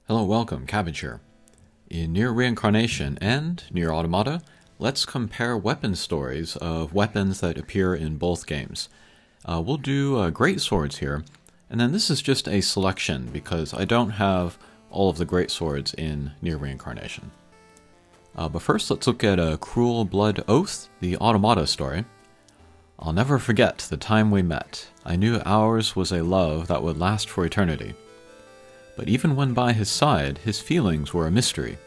Hello, welcome, Cabbage here. In Nier Reincarnation and Nier Automata, let's compare weapon stories of weapons that appear in both games. We'll do great swords here, and then this is just a selection because I don't have all of the great swords in Nier Reincarnation. But first, let's look at a Cruel Blood Oath, the Automata story. I'll never forget the time we met. I knew ours was a love that would last for eternity. But even when by his side, his feelings were a mystery.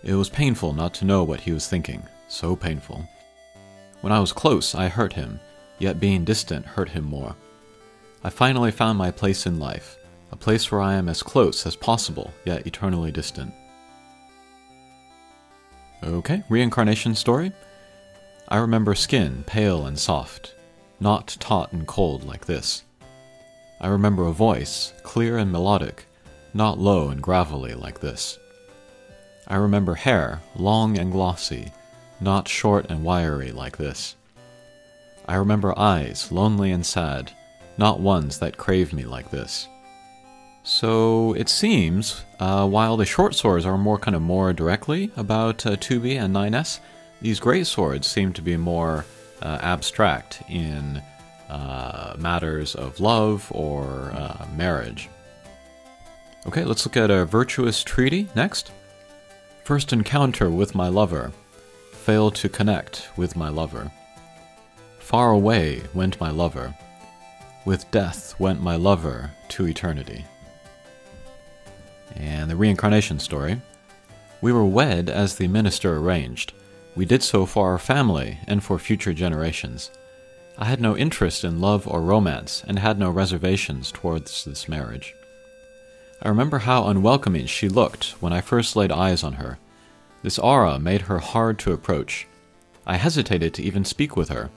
It was painful not to know what he was thinking, so painful. When I was close, I hurt him, yet being distant hurt him more. I finally found my place in life, a place where I am as close as possible, yet eternally distant. Okay, Reincarnation story. I remember skin pale and soft, not taut and cold like this. I remember a voice, clear and melodic, not low and gravelly like this. I remember hair, long and glossy, not short and wiry like this. I remember eyes, lonely and sad, not ones that crave me like this. So it seems, while the short swords are more directly about 2B and 9S, these great swords seem to be more abstract in matters of love or marriage. Okay, let's look at a Virtuous Treaty next. First encounter with my lover. Failed to connect with my lover. Far away went my lover. With death went my lover to eternity. And the Reincarnation story. We were wed as the minister arranged. We did so for our family and for future generations. I had no interest in love or romance and had no reservations towards this marriage. I remember how unwelcoming she looked when I first laid eyes on her. This aura made her hard to approach. I hesitated to even speak with her.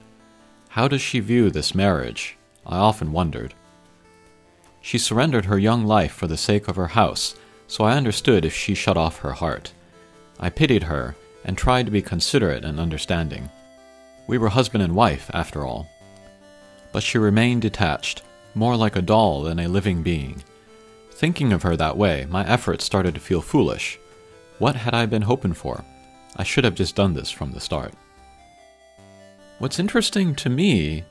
How does she view this marriage? I often wondered. She surrendered her young life for the sake of her house, so I understood if she shut off her heart. I pitied her and tried to be considerate and understanding. We were husband and wife, after all. But she remained detached, more like a doll than a living being. Thinking of her that way, my efforts started to feel foolish. What had I been hoping for? I should have just done this from the start. What's interesting to me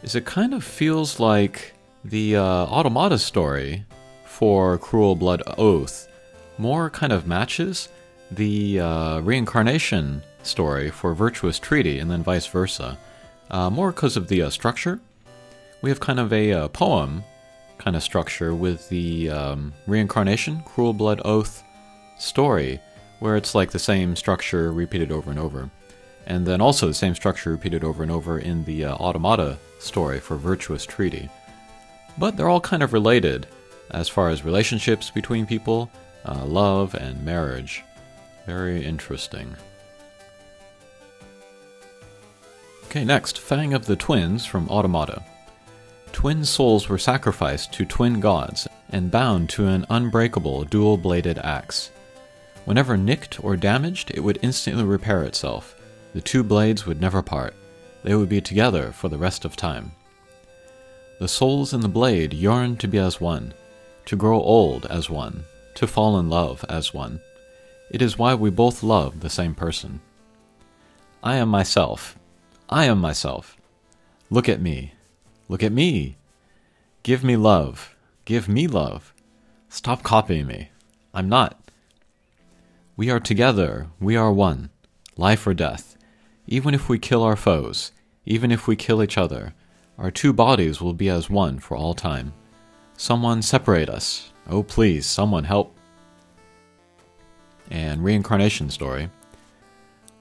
is it kind of feels like the Automata story for Cruel Blood Oath more kind of matches the Reincarnation story for Virtuous Treaty, and then vice versa. More because of the structure. We have kind of a poem kind of structure with the Reincarnation, Cruel Blood Oath story, where it's like the same structure repeated over and over. And then also the same structure repeated over and over in the Automata story for Virtuous Treaty. But they're all kind of related as far as relationships between people, love and marriage. Very interesting. Okay, next, Fang of the Twins from Automata. Twin souls were sacrificed to twin gods and bound to an unbreakable dual-bladed axe. Whenever nicked or damaged, it would instantly repair itself. The two blades would never part. They would be together for the rest of time. The souls in the blade yearned to be as one, to grow old as one, to fall in love as one. It is why we both love the same person. I am myself. I am myself. Look at me. Look at me. Give me love. Give me love. Stop copying me. I'm not. We are together. We are one. Life or death. Even if we kill our foes, even if we kill each other, our two bodies will be as one for all time. Someone separate us. Oh please, someone help. And Reincarnation story.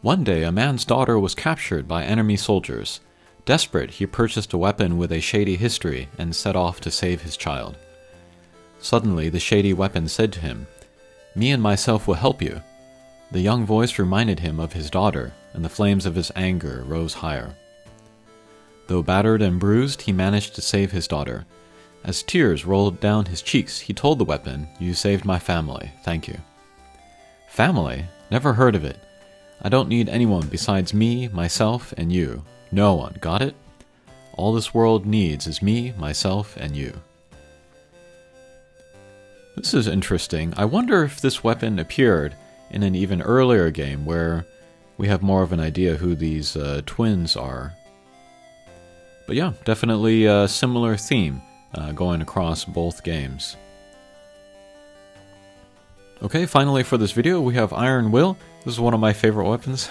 One day a man's daughter was captured by enemy soldiers. Desperate, he purchased a weapon with a shady history and set off to save his child. Suddenly, the shady weapon said to him, "Me and myself will help you." The young voice reminded him of his daughter, and the flames of his anger rose higher. Though battered and bruised, he managed to save his daughter. As tears rolled down his cheeks, he told the weapon, "You saved my family, thank you." Family? Never heard of it. I don't need anyone besides me, myself, and you. No one, got it? All this world needs is me, myself, and you. This is interesting. I wonder if this weapon appeared in an even earlier game where we have more of an idea who these twins are. But yeah, definitely a similar theme going across both games. Okay, finally for this video we have Iron Will. This is one of my favorite weapons.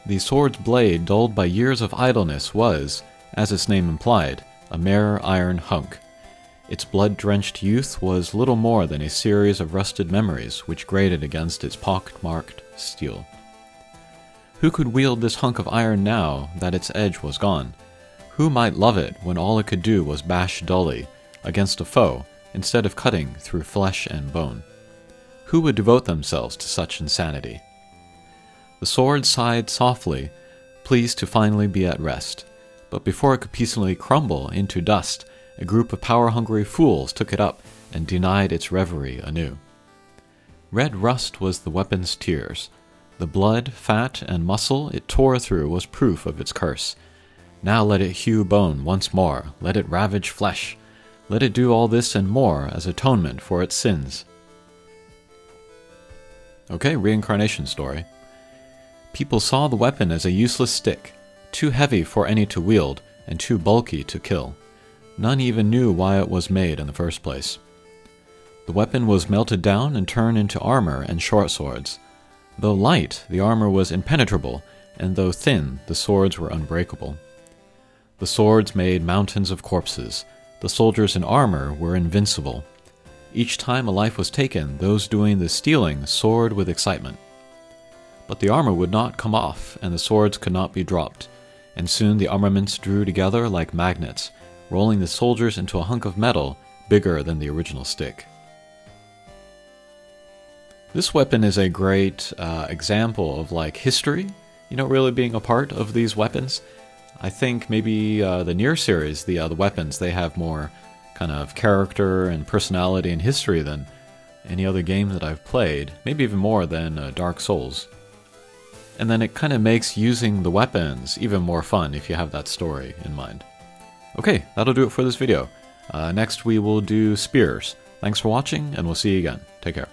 The sword's blade, dulled by years of idleness, was, as its name implied, a mere iron hunk. Its blood-drenched youth was little more than a series of rusted memories which grated against its pock-marked steel. Who could wield this hunk of iron now that its edge was gone? Who might love it when all it could do was bash dully against a foe instead of cutting through flesh and bone? Who would devote themselves to such insanity? The sword sighed softly, pleased to finally be at rest. But before it could peacefully crumble into dust, a group of power-hungry fools took it up and denied its reverie anew. Red rust was the weapon's tears. The blood, fat, and muscle it tore through was proof of its curse. Now let it hew bone once more, let it ravage flesh. Let it do all this and more as atonement for its sins. Okay, Reincarnation story. People saw the weapon as a useless stick, too heavy for any to wield, and too bulky to kill. None even knew why it was made in the first place. The weapon was melted down and turned into armor and short swords. Though light, the armor was impenetrable, and though thin, the swords were unbreakable. The swords made mountains of corpses. The soldiers in armor were invincible. Each time a life was taken, those doing the stealing soared with excitement. But the armor would not come off, and the swords could not be dropped, and soon the armaments drew together like magnets, rolling the soldiers into a hunk of metal bigger than the original stick. This weapon is a great example of like history, really being a part of these weapons. I think maybe the Nier series, the weapons, they have more kind of character and personality and history than any other game that I've played, maybe even more than Dark Souls. And then it kind of makes using the weapons even more fun if you have that story in mind. Okay, that'll do it for this video. Next we will do spears. Thanks for watching, and we'll see you again. Take care.